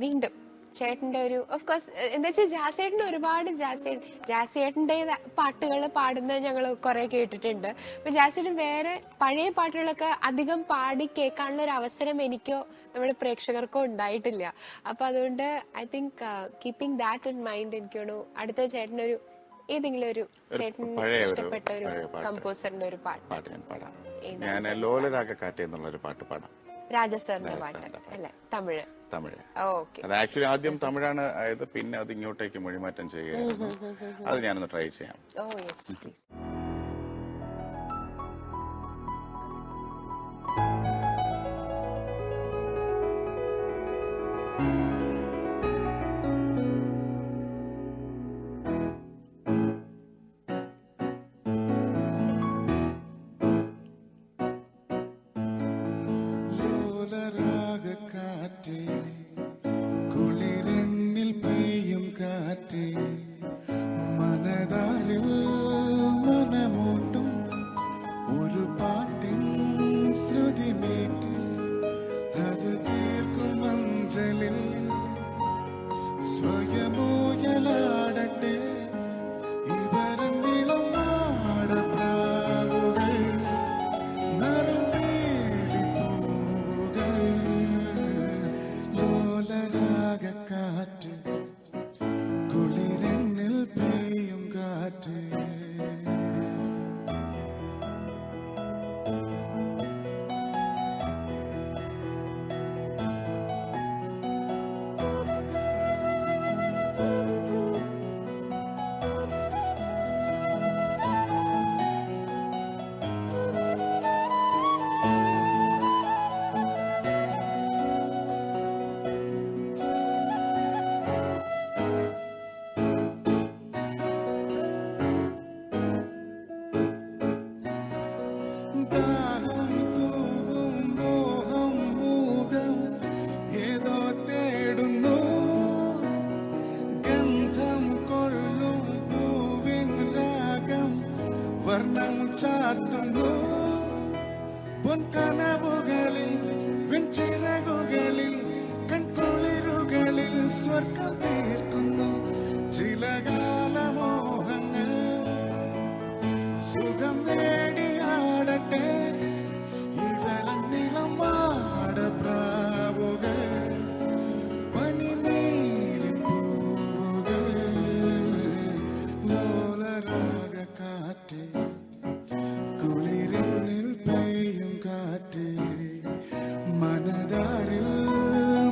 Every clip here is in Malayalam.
വീണ്ടും ചേട്ടൻ്റെ ഒരു ഓഫ് കോഴ്സ് എന്താ വെച്ചാൽ ജാസേട്ടൻ്റെ ഒരുപാട് ജാസേട്ടൻ്റെ പാട്ടുകൾ പാടുന്നത് ഞങ്ങൾ കുറെ കേട്ടിട്ടുണ്ട്. അപ്പൊ ജാസേട്ടൻ വേറെ പഴയ പാട്ടുകളൊക്കെ അധികം പാടി കേൾക്കാനുള്ള ഒരു അവസരം എനിക്കോ നമ്മുടെ പ്രേക്ഷകർക്കോ ഉണ്ടായിട്ടില്ല. അപ്പൊ അതുകൊണ്ട് I think keeping that in mind എനിക്കോണു അടുത്ത ചേട്ടനൊരു ഏതെങ്കിലും ഒരു ചേട്ടന് ഇഷ്ടപ്പെട്ട ഒരു കമ്പോസറിന്റെ ഒരു പാട്ട് ഞാൻ പാടാം. ഞാൻ ലോലരാഗക്കാറ്റ് എന്നുള്ളൊരു പാട്ട് പാടാം. രാജസാറിന്റെ പാട്ട് അല്ലെ? തമിഴ്. അത് ആക്ച്വലി ആദ്യം തമിഴാണ് ആയത്, പിന്നെ അത് ഇങ്ങോട്ടേക്ക് മൊഴിമാറ്റം ചെയ്യുകയായിരുന്നു. അത് ഞാനൊന്ന് ട്രൈ ചെയ്യാം. കുളിരന്നിൽ പെയ്യും കാറ്റ് മനതാരിൽ മനമൂട്ടും ഒരു പാട്ടിൻ ശ്രുതിമേറ്റ് അത് തീർക്കും മഞ്ചലിൽ സ്വയമോയലാടട്ടെ ഇവരന്നിളം നാടപ്രാവുകൾ കാറ്റ് കുളിരന്നിൽ പെയ്യും കാറ്റ് വർണ്ണം ചാത്തുന്നു പൊൻകനവുകളിൽ വെൺചിറകുകളിൽ കൺകുളിരുകളിൽ സ്വർഗം തീർക്കുന്നു ചില കാലമോഹങ്ങൾ സുഖം നേടിയാടട്ടെ ഇവരന്നിളം മാടപ്രാവുകൾ പനിനീരിൻ പൂവുകൾ ലോലരാഗക്കാറ്റ് കുളിരന്നിൽ പെയ്യും കാറ്റ് മനതാരിൽ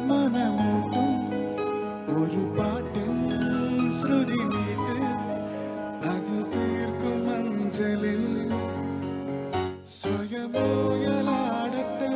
മനമൂട്ടും ഒരു പാട്ടിൻ ശ്രുതി നീട്ട് അത് തീർക്കും മഞ്ചലിൽ സ്വയമോയലാടട്ടെ